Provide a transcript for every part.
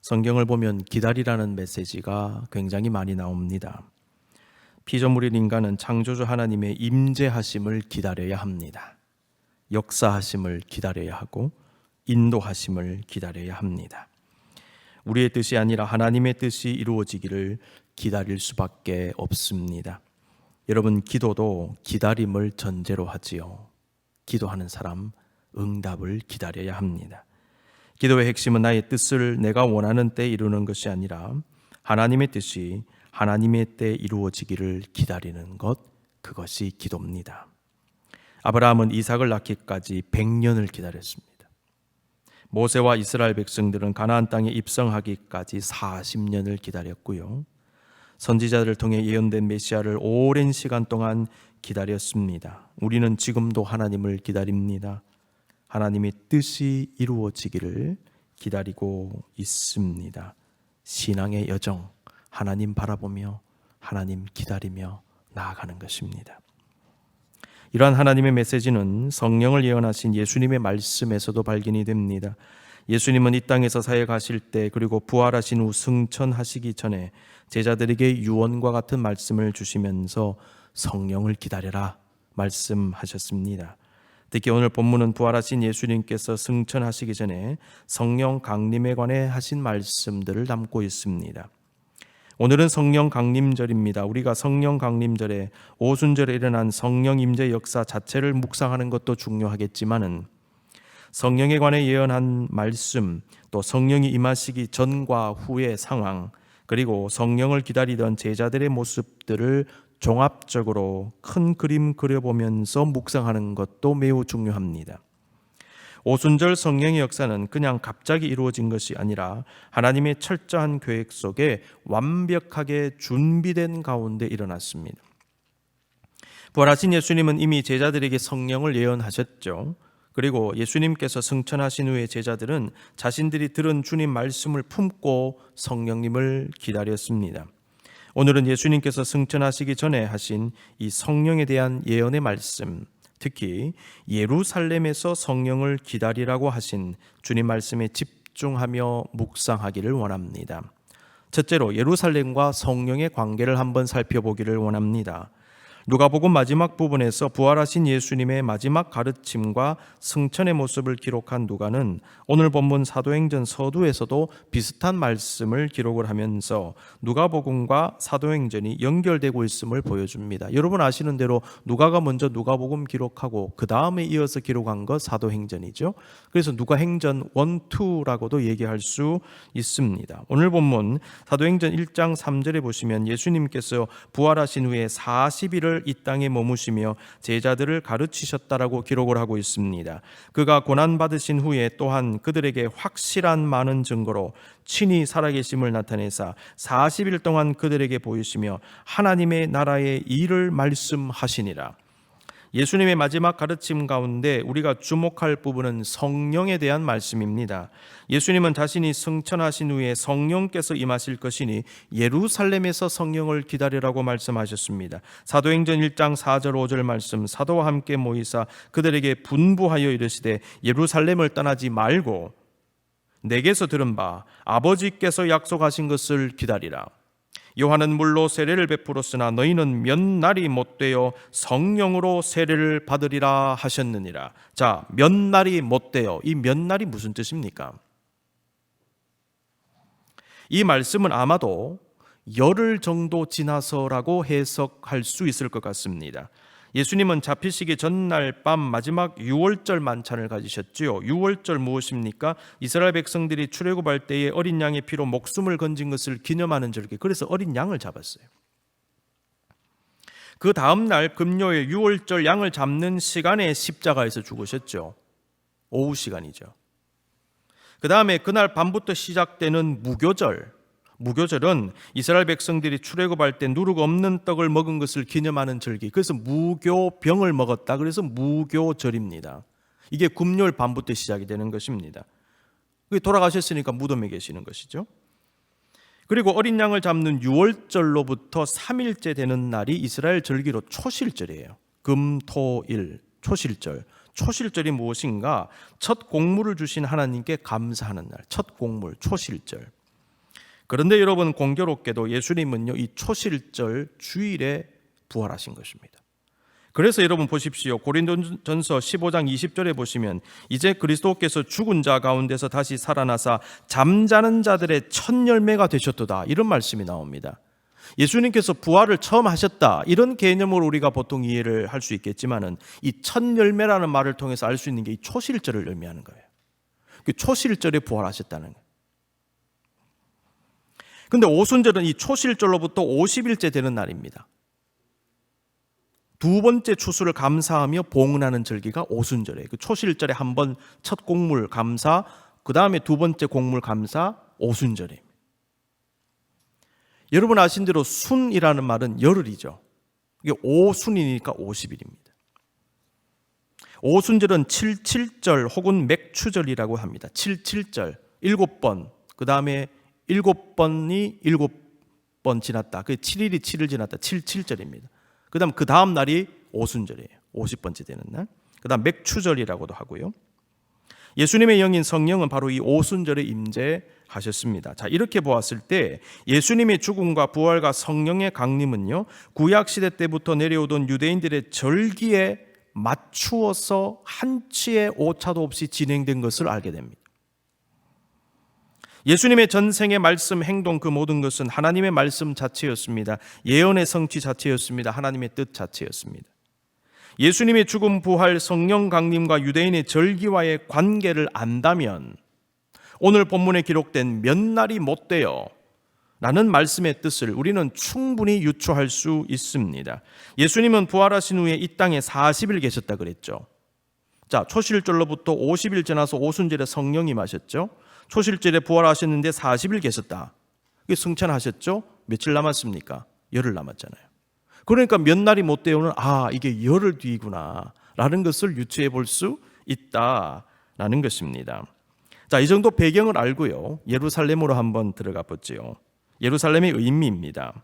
성경을 보면 기다리라는 메시지가 굉장히 많이 나옵니다. 피조물인 인간은 창조주 하나님의 임재하심을 기다려야 합니다. 역사하심을 기다려야 하고 인도하심을 기다려야 합니다. 우리의 뜻이 아니라 하나님의 뜻이 이루어지기를 기다릴 수밖에 없습니다. 여러분, 기도도 기다림을 전제로 하지요. 기도하는 사람 응답을 기다려야 합니다. 기도의 핵심은 나의 뜻을 내가 원하는 때에 이루는 것이 아니라 하나님의 뜻이 하나님의 때에 이루어지기를 기다리는 것, 그것이 기도입니다. 아브라함은 이삭을 낳기까지 100년을 기다렸습니다. 모세와 이스라엘 백성들은 가나안 땅에 입성하기까지 40년을 기다렸고요. 선지자들을 통해 예언된 메시아를 오랜 시간 동안 기다렸습니다. 우리는 지금도 하나님을 기다립니다. 하나님의 뜻이 이루어지기를 기다리고 있습니다. 신앙의 여정, 하나님 바라보며 하나님 기다리며 나아가는 것입니다. 이러한 하나님의 메시지는 성령을 예언하신 예수님의 말씀에서도 발견이 됩니다. 예수님은 이 땅에서 사역하실 때, 그리고 부활하신 후 승천하시기 전에 제자들에게 유언과 같은 말씀을 주시면서 성령을 기다려라 말씀하셨습니다. 특히 오늘 본문은 부활하신 예수님께서 승천하시기 전에 성령 강림에 관해 하신 말씀들을 담고 있습니다. 오늘은 성령 강림절입니다. 우리가 성령 강림절에 오순절에 일어난 성령 임재 역사 자체를 묵상하는 것도 중요하겠지만은 성령에 관해 예언한 말씀, 또 성령이 임하시기 전과 후의 상황, 그리고 성령을 기다리던 제자들의 모습들을 종합적으로 큰 그림 그려보면서 묵상하는 것도 매우 중요합니다. 오순절 성령의 역사는 그냥 갑자기 이루어진 것이 아니라 하나님의 철저한 계획 속에 완벽하게 준비된 가운데 일어났습니다. 부활하신 예수님은 이미 제자들에게 성령을 예언하셨죠. 그리고 예수님께서 승천하신 후에 제자들은 자신들이 들은 주님 말씀을 품고 성령님을 기다렸습니다. 오늘은 예수님께서 승천하시기 전에 하신 이 성령에 대한 예언의 말씀, 특히 예루살렘에서 성령을 기다리라고 하신 주님 말씀에 집중하며 묵상하기를 원합니다. 첫째로 예루살렘과 성령의 관계를 한번 살펴보기를 원합니다. 누가복음 마지막 부분에서 부활하신 예수님의 마지막 가르침과 승천의 모습을 기록한 누가는 오늘 본문 사도행전 서두에서도 비슷한 말씀을 기록을 하면서 누가복음과 사도행전이 연결되고 있음을 보여줍니다. 여러분 아시는 대로 누가가 먼저 누가복음 기록하고 그 다음에 이어서 기록한 것 사도행전이죠. 그래서 누가행전 1, 2라고도 얘기할 수 있습니다. 오늘 본문 사도행전 1장 3절에 보시면 예수님께서 부활하신 후에 40일을 이 땅에 머무시며 제자들을 가르치셨다라고 기록을 하고 있습니다. 그가 고난받으신 후에 또한 그들에게 확실한 많은 증거로 친히 살아계심을 나타내사 40일 동안 그들에게 보이시며 하나님의 나라의 일을 말씀하시니라. 예수님의 마지막 가르침 가운데 우리가 주목할 부분은 성령에 대한 말씀입니다. 예수님은 자신이 승천하신 후에 성령께서 임하실 것이니 예루살렘에서 성령을 기다리라고 말씀하셨습니다. 사도행전 1장 4절 5절 말씀, 사도와 함께 모이사 그들에게 분부하여 이르시되 예루살렘을 떠나지 말고 내게서 들은 바 아버지께서 약속하신 것을 기다리라. 요한은 물로 세례를 베풀었으나 너희는 몇 날이 못되어 성령으로 세례를 받으리라 하셨느니라. 자, 몇 날이 못되어, 이 몇 날이 무슨 뜻입니까? 이 말씀은 아마도 열흘 정도 지나서라고 해석할 수 있을 것 같습니다. 예수님은 잡히시기 전날 밤 마지막 유월절 만찬을 가지셨지요. 유월절 무엇입니까? 이스라엘 백성들이 출애굽할 때에 어린 양의 피로 목숨을 건진 것을 기념하는 절기. 그래서 어린 양을 잡았어요. 그 다음 날 금요일 유월절 양을 잡는 시간에 십자가에서 죽으셨죠. 오후 시간이죠. 그 다음에 그날 밤부터 시작되는 무교절은 이스라엘 백성들이 출애굽할 때 누룩 없는 떡을 먹은 것을 기념하는 절기. 그래서 무교병을 먹었다. 그래서 무교절입니다. 이게 금요일 밤부터 시작이 되는 것입니다. 돌아가셨으니까 무덤에 계시는 것이죠. 그리고 어린 양을 잡는 유월절로부터 3일째 되는 날이 이스라엘 절기로 초실절이에요. 금, 토, 일, 초실절. 초실절이 무엇인가? 첫 곡물을 주신 하나님께 감사하는 날, 첫 곡물, 초실절. 그런데 여러분, 공교롭게도 예수님은요, 이 초실절 주일에 부활하신 것입니다. 그래서 여러분 보십시오. 고린도전서 15장 20절에 보시면 이제 그리스도께서 죽은 자 가운데서 다시 살아나사 잠자는 자들의 첫 열매가 되셨도다, 이런 말씀이 나옵니다. 예수님께서 부활을 처음 하셨다, 이런 개념으로 우리가 보통 이해를 할 수 있겠지만은 이 첫 열매라는 말을 통해서 알 수 있는 게 이 초실절을 의미하는 거예요. 그 초실절에 부활하셨다는 거예요. 근데 오순절은 이 초실절로부터 50일째 되는 날입니다. 두 번째 추수를 감사하며 봉헌하는 절기가 오순절이에요. 그 초실절에 한 번 첫 곡물 감사, 그 다음에 두 번째 곡물 감사, 오순절입니다. 여러분 아신 대로 순이라는 말은 열흘이죠. 이게 오순이니까 50일입니다. 오순절은 77절 혹은 맥추절이라고 합니다. 77절, 7번, 그 다음에 7번이 7번 지났다. 그 7일이 7일 지났다. 77절입니다. 그 다음 날이 오순절이에요. 50번째 되는 날. 그 다음 맥추절이라고도 하고요. 예수님의 영인 성령은 바로 이 오순절에 임재하셨습니다. 자, 이렇게 보았을 때 예수님의 죽음과 부활과 성령의 강림은요, 구약시대 때부터 내려오던 유대인들의 절기에 맞추어서 한치의 오차도 없이 진행된 것을 알게 됩니다. 예수님의 전생의 말씀, 행동, 그 모든 것은 하나님의 말씀 자체였습니다. 예언의 성취 자체였습니다. 하나님의 뜻 자체였습니다. 예수님의 죽음, 부활, 성령 강림과 유대인의 절기와의 관계를 안다면 오늘 본문에 기록된 몇 날이 못 돼요 라는 말씀의 뜻을 우리는 충분히 유추할 수 있습니다. 예수님은 부활하신 후에 이 땅에 40일 계셨다 그랬죠. 자, 초실절로부터 50일 지나서 오순절에 성령이 임하셨죠. 초실절에 부활하셨는데 40일 계셨다. 승천하셨죠. 며칠 남았습니까? 열흘 남았잖아요. 그러니까 몇 날이 못 되오는, 이게 열흘 뒤구나 라는 것을 유추해 볼 수 있다라는 것입니다. 자, 이 정도 배경을 알고요, 예루살렘으로 한번 들어가 보지요. 예루살렘의 의미입니다.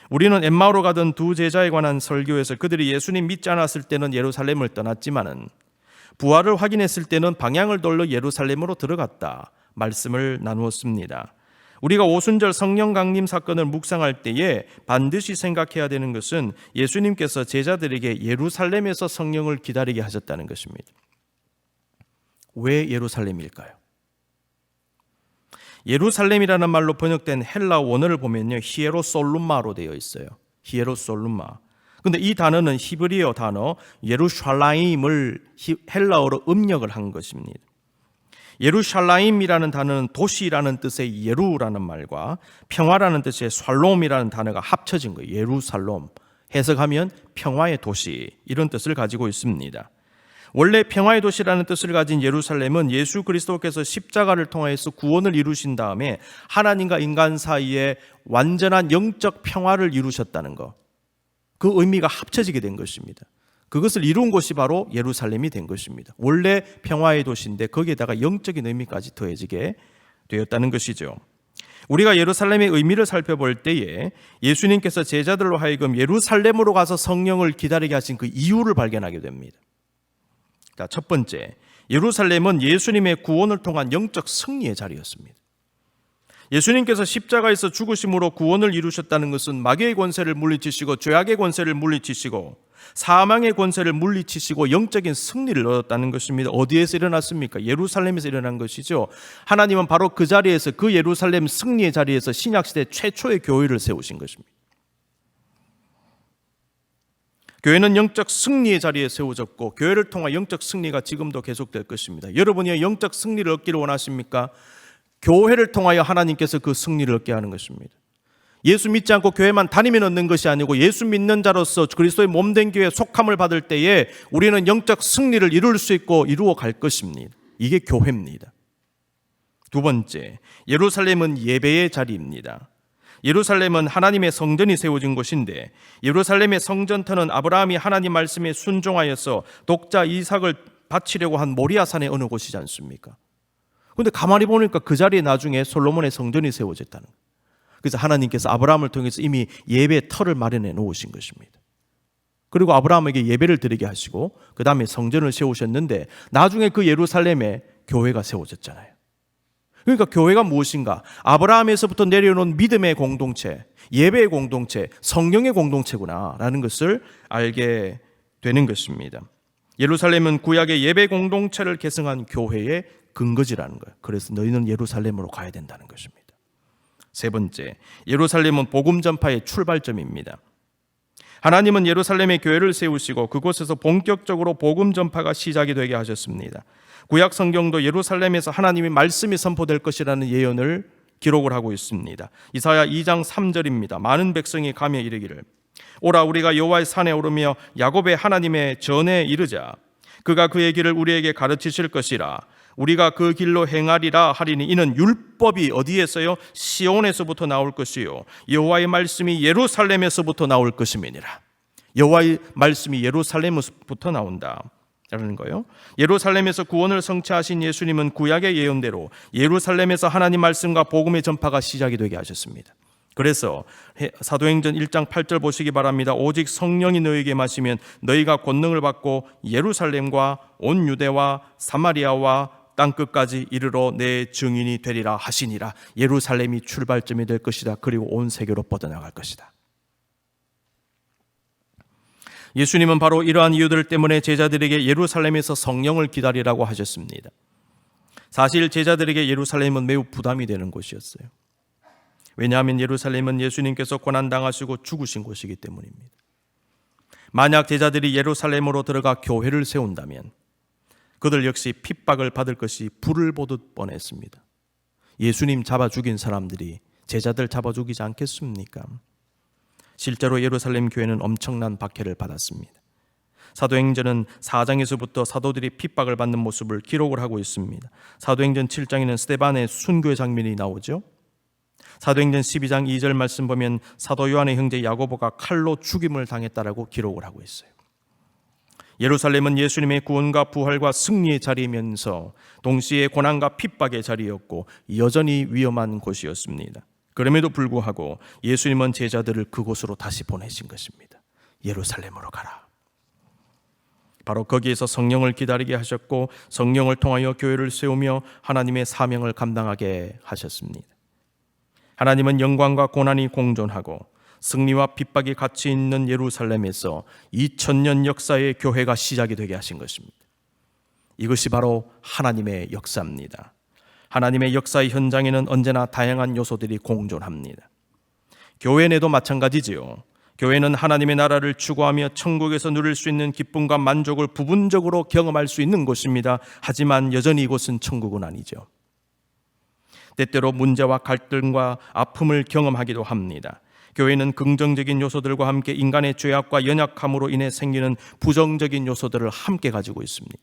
우리는 엠마오로 가던 두 제자에 관한 설교에서 그들이 예수님 믿지 않았을 때는 예루살렘을 떠났지만은 부활을 확인했을 때는 방향을 돌려 예루살렘으로 들어갔다 말씀을 나누었습니다. 우리가 오순절 성령 강림 사건을 묵상할 때에 반드시 생각해야 되는 것은 예수님께서 제자들에게 예루살렘에서 성령을 기다리게 하셨다는 것입니다. 왜 예루살렘일까요? 예루살렘이라는 말로 번역된 헬라 원어를 보면요, 히에로솔룸마로 되어 있어요. 히에로솔룸마. 근데 이 단어는 히브리어 단어 예루샬라임을 헬라어로 음력을 한 것입니다. 예루샬라임이라는 단어는 도시라는 뜻의 예루라는 말과 평화라는 뜻의 살롬이라는 단어가 합쳐진 거예요. 예루살롬. 해석하면 평화의 도시, 이런 뜻을 가지고 있습니다. 원래 평화의 도시라는 뜻을 가진 예루살렘은 예수 그리스도께서 십자가를 통해서 구원을 이루신 다음에 하나님과 인간 사이에 완전한 영적 평화를 이루셨다는 것, 그 의미가 합쳐지게 된 것입니다. 그것을 이룬 곳이 바로 예루살렘이 된 것입니다. 원래 평화의 도시인데 거기에다가 영적인 의미까지 더해지게 되었다는 것이죠. 우리가 예루살렘의 의미를 살펴볼 때에 예수님께서 제자들로 하여금 예루살렘으로 가서 성령을 기다리게 하신 그 이유를 발견하게 됩니다. 자, 첫 번째, 예루살렘은 예수님의 구원을 통한 영적 승리의 자리였습니다. 예수님께서 십자가에서 죽으심으로 구원을 이루셨다는 것은 마귀의 권세를 물리치시고 죄악의 권세를 물리치시고 사망의 권세를 물리치시고 영적인 승리를 얻었다는 것입니다. 어디에서 일어났습니까? 예루살렘에서 일어난 것이죠. 하나님은 바로 그 자리에서, 그 예루살렘 승리의 자리에서 신약시대 최초의 교회를 세우신 것입니다. 교회는 영적 승리의 자리에 세워졌고 교회를 통한 영적 승리가 지금도 계속될 것입니다. 여러분이 영적 승리를 얻기를 원하십니까? 교회를 통하여 하나님께서 그 승리를 얻게 하는 것입니다. 예수 믿지 않고 교회만 다니면 얻는 것이 아니고 예수 믿는 자로서 그리스도의 몸된 교회에 속함을 받을 때에 우리는 영적 승리를 이룰 수 있고 이루어 갈 것입니다. 이게 교회입니다. 두 번째, 예루살렘은 예배의 자리입니다. 예루살렘은 하나님의 성전이 세워진 곳인데 예루살렘의 성전터는 아브라함이 하나님 말씀에 순종하여서 독자 이삭을 바치려고 한 모리아산의 어느 곳이지 않습니까? 그런데 가만히 보니까 그 자리에 나중에 솔로몬의 성전이 세워졌다는 거예요. 그래서 하나님께서 아브라함을 통해서 이미 예배 터를 마련해 놓으신 것입니다. 그리고 아브라함에게 예배를 드리게 하시고 그 다음에 성전을 세우셨는데 나중에 그 예루살렘에 교회가 세워졌잖아요. 그러니까 교회가 무엇인가? 아브라함에서부터 내려오는 믿음의 공동체, 예배의 공동체, 성령의 공동체구나라는 것을 알게 되는 것입니다. 예루살렘은 구약의 예배 공동체를 계승한 교회의 근거지라는 거예요. 그래서 너희는 예루살렘으로 가야 된다는 것입니다. 세 번째, 예루살렘은 복음 전파의 출발점입니다. 하나님은 예루살렘에 교회를 세우시고 그곳에서 본격적으로 복음 전파가 시작이 되게 하셨습니다. 구약 성경도 예루살렘에서 하나님의 말씀이 선포될 것이라는 예언을 기록을 하고 있습니다. 이사야 2장 3절입니다. 많은 백성이 가며 이르기를 오라 우리가 여호와의 산에 오르며 야곱의 하나님의 전에 이르자. 그가 그의 길을 우리에게 가르치실 것이라. 우리가 그 길로 행하리라 하리니 이는 율법이 어디에서요? 시온에서부터 나올 것이요 여호와의 말씀이 예루살렘에서부터 나올 것임이니라. 여호와의 말씀이 예루살렘에서부터 나온다 라는 거예요. 예루살렘에서 구원을 성취하신 예수님은 구약의 예언대로 예루살렘에서 하나님 말씀과 복음의 전파가 시작이 되게 하셨습니다. 그래서 사도행전 1장 8절 보시기 바랍니다. 오직 성령이 너희에게 마시면 너희가 권능을 받고 예루살렘과 온 유대와 사마리아와 땅끝까지 이르러 내 증인이 되리라 하시니라. 예루살렘이 출발점이 될 것이다. 그리고 온 세계로 뻗어나갈 것이다. 예수님은 바로 이러한 이유들 때문에 제자들에게 예루살렘에서 성령을 기다리라고 하셨습니다. 사실 제자들에게 예루살렘은 매우 부담이 되는 곳이었어요. 왜냐하면 예루살렘은 예수님께서 고난당하시고 죽으신 곳이기 때문입니다. 만약 제자들이 예루살렘으로 들어가 교회를 세운다면 그들 역시 핍박을 받을 것이 불을 보듯 뻔했습니다. 예수님 잡아 죽인 사람들이 제자들 잡아 죽이지 않겠습니까? 실제로 예루살렘 교회는 엄청난 박해를 받았습니다. 사도행전은 4장에서부터 사도들이 핍박을 받는 모습을 기록을 하고 있습니다. 사도행전 7장에는 스데반의 순교의 장면이 나오죠. 사도행전 12장 2절 말씀 보면 사도 요한의 형제 야고보가 칼로 죽임을 당했다라고 기록을 하고 있어요. 예루살렘은 예수님의 구원과 부활과 승리의 자리이면서 동시에 고난과 핍박의 자리였고 여전히 위험한 곳이었습니다. 그럼에도 불구하고 예수님은 제자들을 그곳으로 다시 보내신 것입니다. 예루살렘으로 가라. 바로 거기에서 성령을 기다리게 하셨고 성령을 통하여 교회를 세우며 하나님의 사명을 감당하게 하셨습니다. 하나님은 영광과 고난이 공존하고 승리와 핍박이 같이 있는 예루살렘에서 2000년 역사의 교회가 시작이 되게 하신 것입니다. 이것이 바로 하나님의 역사입니다. 하나님의 역사의 현장에는 언제나 다양한 요소들이 공존합니다. 교회 내도 마찬가지지요. 교회는 하나님의 나라를 추구하며 천국에서 누릴 수 있는 기쁨과 만족을 부분적으로 경험할 수 있는 곳입니다. 하지만 여전히 이곳은 천국은 아니죠. 때때로 문제와 갈등과 아픔을 경험하기도 합니다. 교회는 긍정적인 요소들과 함께 인간의 죄악과 연약함으로 인해 생기는 부정적인 요소들을 함께 가지고 있습니다.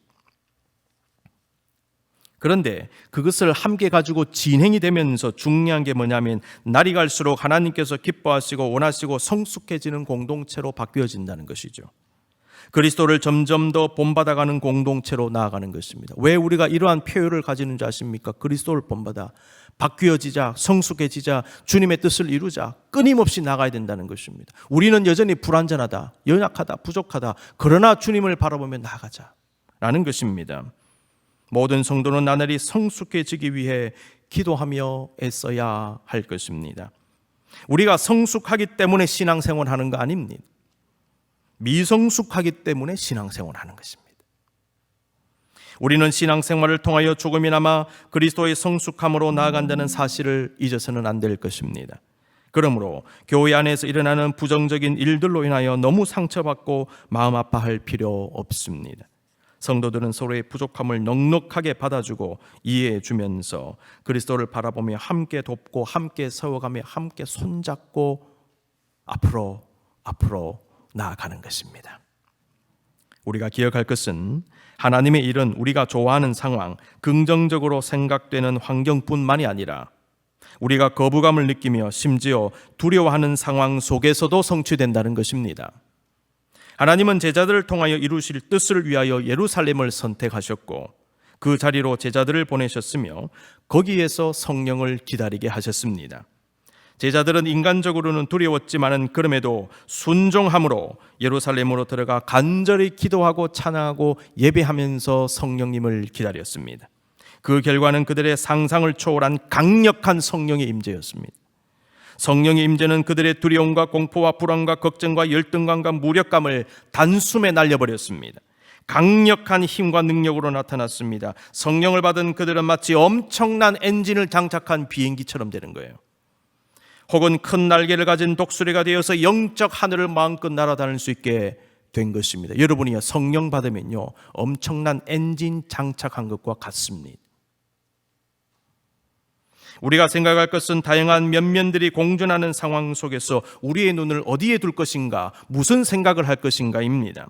그런데 그것을 함께 가지고 진행이 되면서 중요한 게 뭐냐면 날이 갈수록 하나님께서 기뻐하시고 원하시고 성숙해지는 공동체로 바뀌어진다는 것이죠. 그리스도를 점점 더 본받아가는 공동체로 나아가는 것입니다. 왜 우리가 이러한 표현을 가지는지 아십니까? 그리스도를 본받아 바뀌어지자, 성숙해지자, 주님의 뜻을 이루자 끊임없이 나가야 된다는 것입니다. 우리는 여전히 불완전하다, 연약하다, 부족하다. 그러나 주님을 바라보며 나아가자라는 것입니다. 모든 성도는 나날이 성숙해지기 위해 기도하며 애써야 할 것입니다. 우리가 성숙하기 때문에 신앙생활하는 거 아닙니다. 미성숙하기 때문에 신앙생활하는 것입니다. 우리는 신앙생활을 통하여 조금이나마 그리스도의 성숙함으로 나아간다는 사실을 잊어서는 안 될 것입니다. 그러므로 교회 안에서 일어나는 부정적인 일들로 인하여 너무 상처받고 마음 아파할 필요 없습니다. 성도들은 서로의 부족함을 넉넉하게 받아주고 이해해 주면서 그리스도를 바라보며 함께 돕고 함께 세워가며 함께 손잡고 앞으로 나아가는 것입니다. 우리가 기억할 것은 하나님의 일은 우리가 좋아하는 상황, 긍정적으로 생각되는 환경뿐만이 아니라 우리가 거부감을 느끼며 심지어 두려워하는 상황 속에서도 성취된다는 것입니다. 하나님은 제자들을 통하여 이루실 뜻을 위하여 예루살렘을 선택하셨고 그 자리로 제자들을 보내셨으며 거기에서 성령을 기다리게 하셨습니다. 제자들은 인간적으로는 두려웠지만은 그럼에도 순종함으로 예루살렘으로 들어가 간절히 기도하고 찬양하고 예배하면서 성령님을 기다렸습니다. 그 결과는 그들의 상상을 초월한 강력한 성령의 임재였습니다. 성령의 임재는 그들의 두려움과 공포와 불안과 걱정과 열등감과 무력감을 단숨에 날려버렸습니다. 강력한 힘과 능력으로 나타났습니다. 성령을 받은 그들은 마치 엄청난 엔진을 장착한 비행기처럼 되는 거예요. 혹은 큰 날개를 가진 독수리가 되어서 영적 하늘을 마음껏 날아다닐 수 있게 된 것입니다. 여러분이 성령 받으면요, 엄청난 엔진 장착한 것과 같습니다. 우리가 생각할 것은 다양한 면면들이 공존하는 상황 속에서 우리의 눈을 어디에 둘 것인가, 무슨 생각을 할 것인가입니다.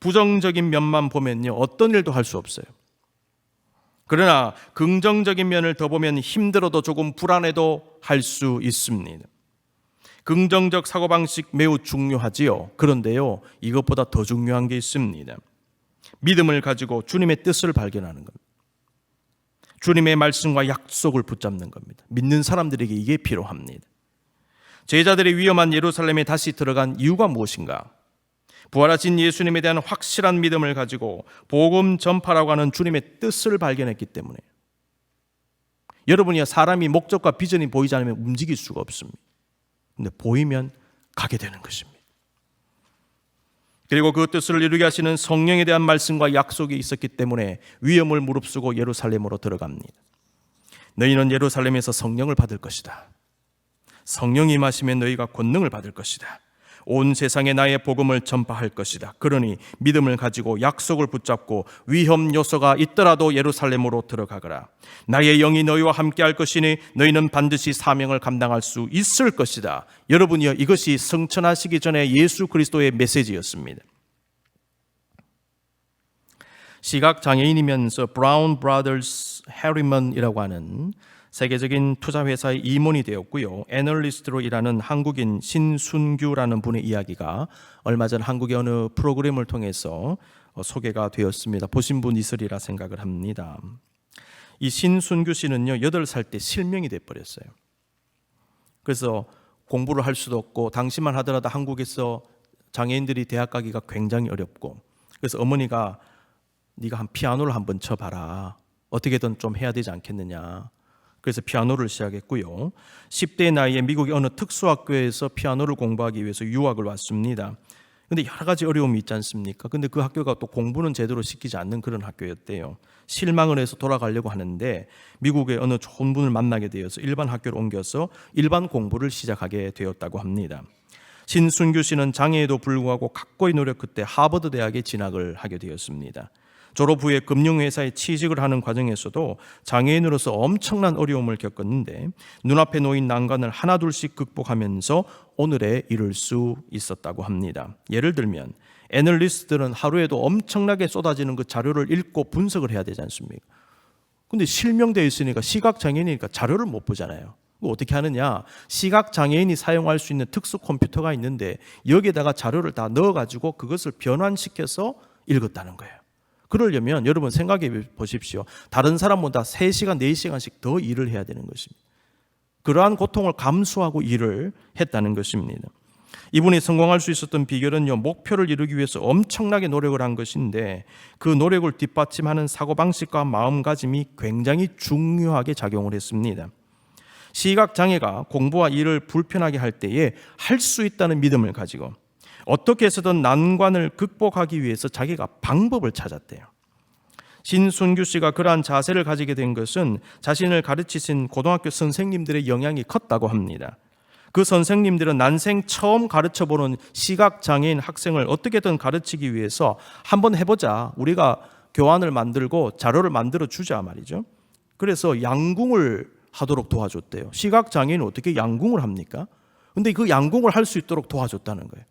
부정적인 면만 보면요, 어떤 일도 할 수 없어요. 그러나 긍정적인 면을 더 보면 힘들어도 조금 불안해도 할 수 있습니다. 긍정적 사고방식 매우 중요하지요. 그런데요, 이것보다 더 중요한 게 있습니다. 믿음을 가지고 주님의 뜻을 발견하는 겁니다. 주님의 말씀과 약속을 붙잡는 겁니다. 믿는 사람들에게 이게 필요합니다. 제자들이 위험한 예루살렘에 다시 들어간 이유가 무엇인가? 부활하신 예수님에 대한 확실한 믿음을 가지고 복음 전파라고 하는 주님의 뜻을 발견했기 때문에. 여러분이 사람이 목적과 비전이 보이지 않으면 움직일 수가 없습니다. 근데 보이면 가게 되는 것입니다. 그리고 그 뜻을 이루게 하시는 성령에 대한 말씀과 약속이 있었기 때문에 위험을 무릅쓰고 예루살렘으로 들어갑니다. 너희는 예루살렘에서 성령을 받을 것이다. 성령이 임하시면 너희가 권능을 받을 것이다. 온 세상에 나의 복음을 전파할 것이다. 그러니 믿음을 가지고 약속을 붙잡고 위험 요소가 있더라도 예루살렘으로 들어가거라. 나의 영이 너희와 함께 할 것이니 너희는 반드시 사명을 감당할 수 있을 것이다. 여러분이요, 이것이 성천하시기 전에 예수 그리스도의 메시지였습니다. 시각장애인이면서 브라운 브라더스 해리먼이라고 하는 세계적인 투자회사의 임원이 되었고요, 애널리스트로 일하는 한국인 신순규라는 분의 이야기가 얼마 전 한국의 어느 프로그램을 통해서 소개가 되었습니다. 보신 분 있으리라 생각을 합니다. 이 신순규 씨는요, 8살 때 실명이 돼버렸어요. 그래서 공부를 할 수도 없고, 당시만 하더라도 한국에서 장애인들이 대학 가기가 굉장히 어렵고, 그래서 어머니가 네가 한 피아노를 한번 쳐봐라, 어떻게든 좀 해야 되지 않겠느냐. 그래서 피아노를 시작했고요, 10대 나이에 미국의 어느 특수학교에서 피아노를 공부하기 위해서 유학을 왔습니다. 근데 여러 가지 어려움이 있지 않습니까? 근데 그 학교가 또 공부는 제대로 시키지 않는 그런 학교였대요. 실망을 해서 돌아가려고 하는데 미국의 어느 좋은 분을 만나게 되어서 일반 학교로 옮겨서 일반 공부를 시작하게 되었다고 합니다. 신순규 씨는 장애에도 불구하고 각고의 노력 끝에 하버드 대학에 진학을 하게 되었습니다. 졸업 후에 금융회사에 취직을 하는 과정에서도 장애인으로서 엄청난 어려움을 겪었는데 눈앞에 놓인 난관을 하나둘씩 극복하면서 오늘에 이를 수 있었다고 합니다. 예를 들면 애널리스트들은 하루에도 엄청나게 쏟아지는 그 자료를 읽고 분석을 해야 되지 않습니까? 근데 실명되어 있으니까 시각장애인이니까 자료를 못 보잖아요. 어떻게 하느냐? 시각장애인이 사용할 수 있는 특수 컴퓨터가 있는데 여기에다가 자료를 다 넣어가지고 그것을 변환시켜서 읽었다는 거예요. 그러려면 여러분 생각해 보십시오. 다른 사람보다 3시간, 4시간씩 더 일을 해야 되는 것입니다. 그러한 고통을 감수하고 일을 했다는 것입니다. 이분이 성공할 수 있었던 비결은요, 목표를 이루기 위해서 엄청나게 노력을 한 것인데 그 노력을 뒷받침하는 사고방식과 마음가짐이 굉장히 중요하게 작용을 했습니다. 시각장애가 공부와 일을 불편하게 할 때에 할 수 있다는 믿음을 가지고 어떻게 해서든 난관을 극복하기 위해서 자기가 방법을 찾았대요. 신순규 씨가 그러한 자세를 가지게 된 것은 자신을 가르치신 고등학교 선생님들의 영향이 컸다고 합니다. 그 선생님들은 난생 처음 가르쳐보는 시각장애인 학생을 어떻게든 가르치기 위해서 한번 해보자, 우리가 교환을 만들고 자료를 만들어 주자 말이죠. 그래서 양궁을 하도록 도와줬대요. 시각장애인은 어떻게 양궁을 합니까? 근데 그 양궁을 할 수 있도록 도와줬다는 거예요.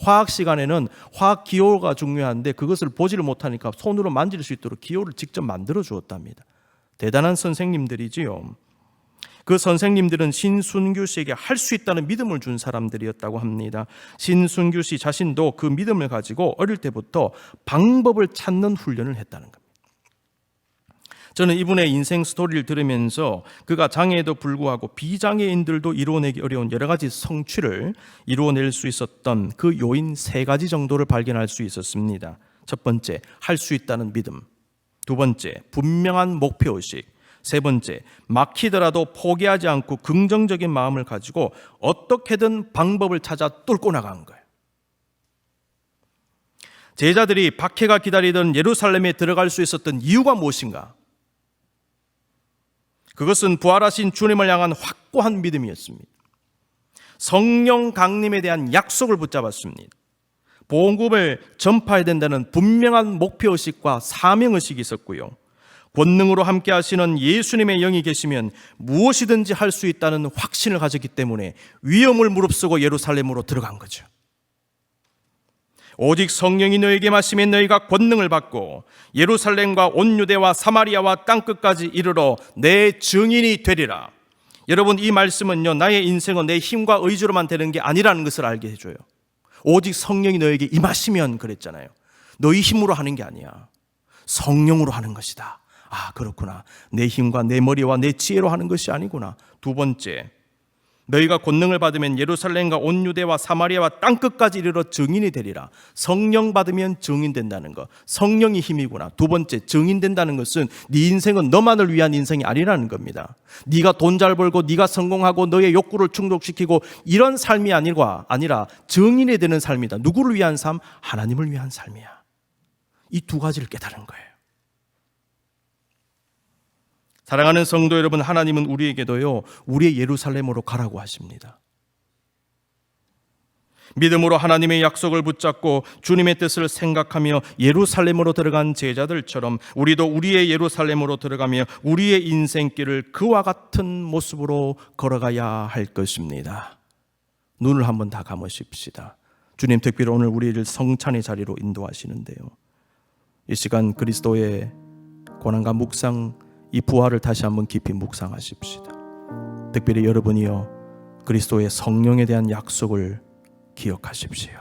화학 시간에는 화학 기호가 중요한데 그것을 보지를 못하니까 손으로 만질 수 있도록 기호를 직접 만들어 주었답니다. 대단한 선생님들이지요. 그 선생님들은 신순규 씨에게 할 수 있다는 믿음을 준 사람들이었다고 합니다. 신순규 씨 자신도 그 믿음을 가지고 어릴 때부터 방법을 찾는 훈련을 했다는 겁니다. 저는 이분의 인생 스토리를 들으면서 그가 장애에도 불구하고 비장애인들도 이루어내기 어려운 여러 가지 성취를 이루어낼 수 있었던 그 요인 3가지 정도를 발견할 수 있었습니다. 첫 번째, 할 수 있다는 믿음. 두 번째, 분명한 목표의식. 세 번째, 막히더라도 포기하지 않고 긍정적인 마음을 가지고 어떻게든 방법을 찾아 뚫고 나간 거예요. 제자들이 박해가 기다리던 예루살렘에 들어갈 수 있었던 이유가 무엇인가? 그것은 부활하신 주님을 향한 확고한 믿음이었습니다. 성령 강림에 대한 약속을 붙잡았습니다. 복음을 전파해야 된다는 분명한 목표의식과 사명의식이 있었고요. 권능으로 함께 하시는 예수님의 영이 계시면 무엇이든지 할 수 있다는 확신을 가졌기 때문에 위험을 무릅쓰고 예루살렘으로 들어간 거죠. 오직 성령이 너에게 임하시면 너희가 권능을 받고 예루살렘과 온 유대와 사마리아와 땅끝까지 이르러 내 증인이 되리라. 여러분, 이 말씀은요, 나의 인생은 내 힘과 의지로만 되는 게 아니라는 것을 알게 해줘요. 오직 성령이 너에게 임하시면 그랬잖아요. 너희 힘으로 하는 게 아니야. 성령으로 하는 것이다. 아, 그렇구나. 내 힘과 내 머리와 내 지혜로 하는 것이 아니구나. 두 번째, 너희가 권능을 받으면 예루살렘과 온 유대와 사마리아와 땅끝까지 이르러 증인이 되리라. 성령 받으면 증인된다는 것, 성령이 힘이구나. 두 번째, 증인된다는 것은 네 인생은 너만을 위한 인생이 아니라는 겁니다. 네가 돈 잘 벌고 네가 성공하고 너의 욕구를 충족시키고 이런 삶이 아니라 증인이 되는 삶이다. 누구를 위한 삶? 하나님을 위한 삶이야. 이 두 가지를 깨달은 거예요. 사랑하는 성도 여러분, 하나님은 우리에게도요, 우리의 예루살렘으로 가라고 하십니다. 믿음으로 하나님의 약속을 붙잡고 주님의 뜻을 생각하며 예루살렘으로 들어간 제자들처럼 우리도 우리의 예루살렘으로 들어가며 우리의 인생길을 그와 같은 모습으로 걸어가야 할 것입니다. 눈을 한번 다 감으십시다. 주님 특별히 오늘 우리를 성찬의 자리로 인도하시는데요, 이 시간 그리스도의 고난과 묵상, 이 부활을 다시 한번 깊이 묵상하십시다. 특별히 여러분이요, 그리스도의 성령에 대한 약속을 기억하십시오.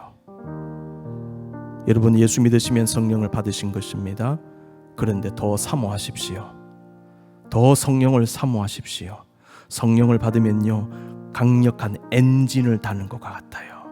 여러분, 예수 믿으시면 성령을 받으신 것입니다. 그런데 더 사모하십시오. 더 성령을 사모하십시오. 성령을 받으면요, 강력한 엔진을 다는 것 같아요.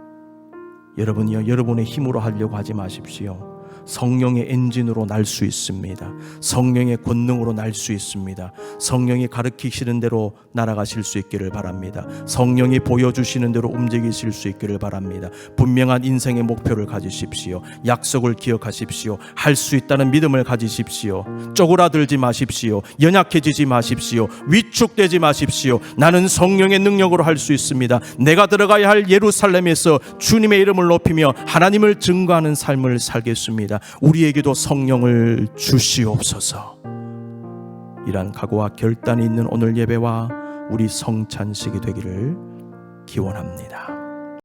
여러분이요, 여러분의 힘으로 하려고 하지 마십시오. 성령의 엔진으로 날 수 있습니다. 성령의 권능으로 날 수 있습니다. 성령이 가르치시는 대로 날아가실 수 있기를 바랍니다. 성령이 보여주시는 대로 움직이실 수 있기를 바랍니다. 분명한 인생의 목표를 가지십시오. 약속을 기억하십시오. 할 수 있다는 믿음을 가지십시오. 쪼그라들지 마십시오. 연약해지지 마십시오. 위축되지 마십시오. 나는 성령의 능력으로 할 수 있습니다. 내가 들어가야 할 예루살렘에서 주님의 이름을 높이며 하나님을 증거하는 삶을 살겠습니다. 우리에게도 성령을 주시옵소서. 이러한 각오와 결단이 있는 오늘 예배와 우리 성찬식이 되기를 기원합니다.